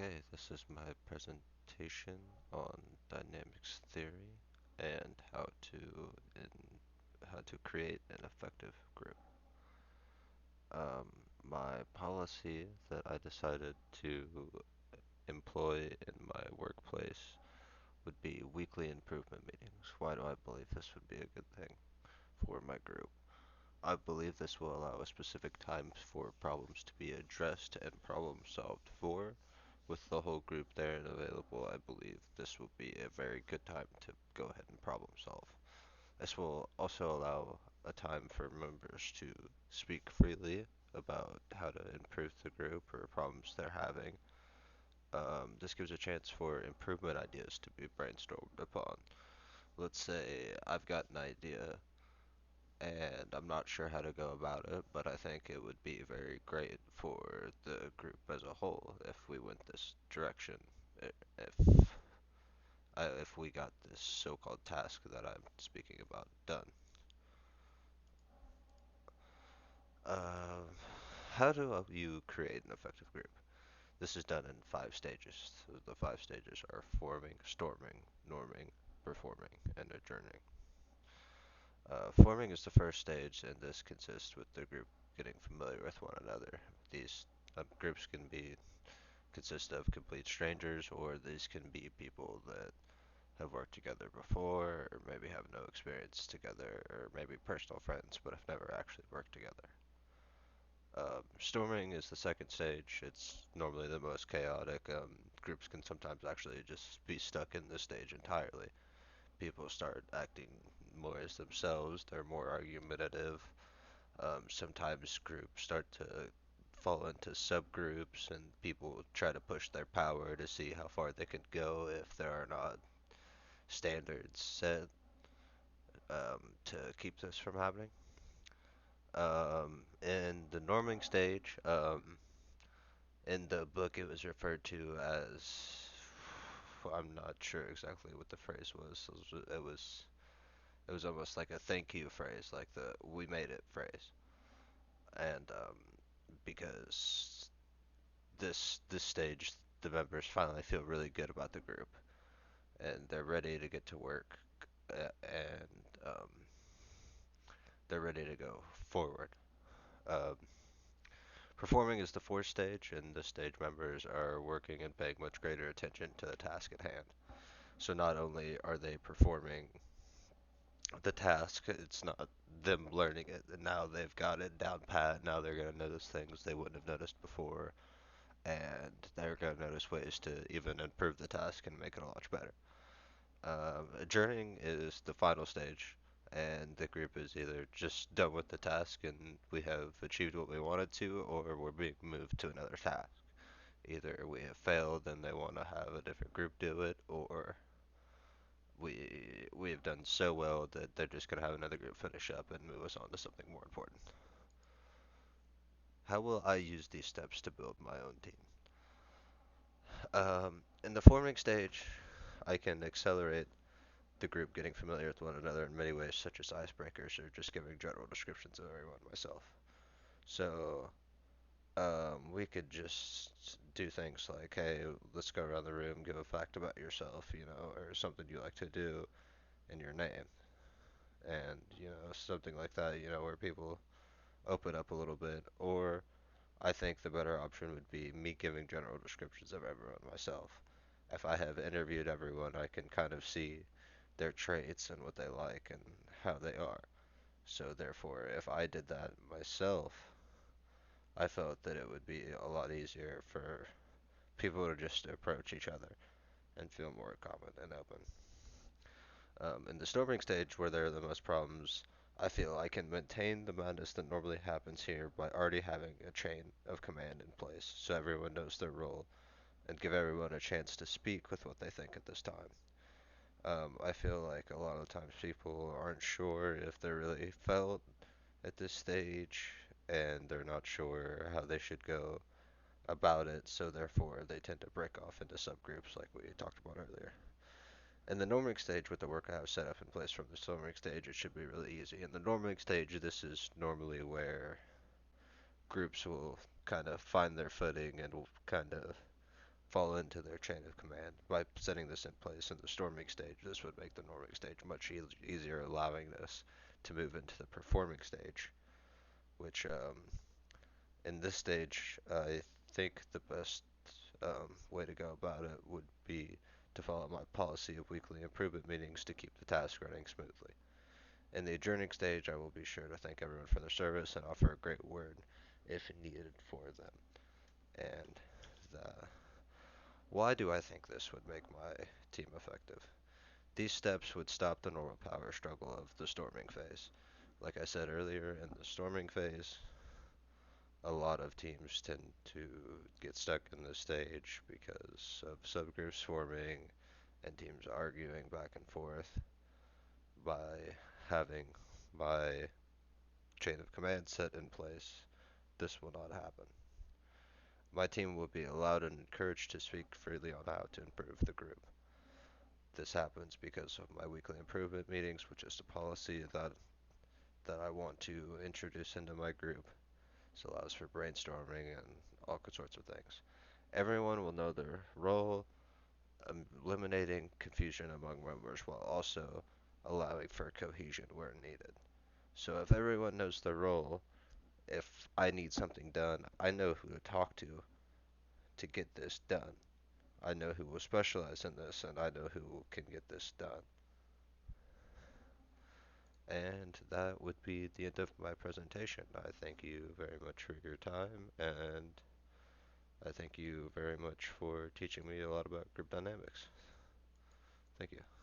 Okay, this is my presentation on dynamics theory and how to create an effective group. Um, my policy that I decided to employ in my workplace would be weekly improvement meetings. Why do I believe this would be a good thing for my group? I believe this will allow a specific times for problems to be addressed and problem solved for. With the whole group there and available, I believe this will be a very good time to go ahead and problem solve. This will also allow a time for members to speak freely about how to improve the group or problems they're having. This gives a chance for improvement ideas to be brainstormed upon. Let's say I've got an idea and I'm not sure how to go about it, but I think it would be very great for the group as a whole if we went this direction. If if we got this so-called task that I'm speaking about done. Uh, how do you create an effective group? This is done in 5 stages. So the 5 stages are forming, storming, norming, performing, and adjourning. Forming is the first stage, and this consists with the group getting familiar with one another. These groups can be consist of complete strangers, or these can be people that have worked together before, or maybe have no experience together, or maybe personal friends but have never actually worked together. Storming is the second stage. It's normally the most chaotic. Groups can sometimes actually just be stuck in this stage entirely. People start acting more as themselves, they're more argumentative. Sometimes groups start to fall into subgroups, and people try to push their power to see how far they can go if there are not standards set to keep this from happening. In the norming stage, in the book it was referred to as, I'm not sure exactly what the phrase was. It was almost like a thank you phrase, like the "we made it" phrase, and because this stage, the members finally feel really good about the group, and they're ready to get to work, and they're ready to go forward. Um, Performing is the fourth stage, and this stage members are working and paying much greater attention to the task at hand. So not only are they performing the task, it's not them learning it, and now they've got it down pat. Now they're going to notice things they wouldn't have noticed before, and they're going to notice ways to even improve the task and make it a lot better. Adjourning is the final stage, and the group is either just done with the task and we have achieved what we wanted to, or we're being moved to another task. Either we have failed and they want to have a different group do it, or we have done so well that they're just going to have another group finish up and move us on to something more important. How will I use these steps to build my own team? In the forming stage, I can accelerate the group getting familiar with one another in many ways, such as icebreakers or just giving general descriptions of everyone myself. So we could just do things like, hey, let's go around the room, give a fact about yourself, or something you like to do in your name, and something like that, where people open up a little bit. Or I think the better option would be me giving general descriptions of everyone myself. If I have interviewed everyone, I can kind of see their traits and what they like and how they are. So therefore, if I did that myself, I felt that it would be a lot easier for people to just approach each other and feel more common and open. In the storming stage, where there are the most problems, I feel I can maintain the madness that normally happens here by already having a chain of command in place so everyone knows their role and give everyone a chance to speak with what they think at this time. I feel like a lot of times people aren't sure if they're really felt at this stage and they're not sure how they should go about it, so therefore they tend to break off into subgroups like we talked about earlier. In the norming stage, with the work I have set up in place from the norming stage, it should be really easy. In the norming stage, this is normally where groups will kind of find their footing and will kind of fall into their chain of command. By setting this in place in the storming stage, this would make the norming stage much easier, allowing this to move into the performing stage, which in this stage, I think the best way to go about it would be to follow my policy of weekly improvement meetings to keep the task running smoothly. In the adjourning stage, I will be sure to thank everyone for their service and offer a great word if needed for them. And the, why do I think this would make my team effective? These steps would stop the normal power struggle of the storming phase. Like I said earlier, in the storming phase, a lot of teams tend to get stuck in this stage because of subgroups forming and teams arguing back and forth. By having my chain of command set in place, this will not happen. My team will be allowed and encouraged to speak freely on how to improve the group. This happens because of my weekly improvement meetings, which is a policy that I want to introduce into my group. This allows for brainstorming and all sorts of things. Everyone will know their role, eliminating confusion among members while also allowing for cohesion where needed. So if everyone knows their role, if I need something done, I know who to talk to get this done. I know who will specialize in this, and I know who can get this done. And that would be the end of my presentation. I thank you very much for your time, and I thank you very much for teaching me a lot about group dynamics. Thank you.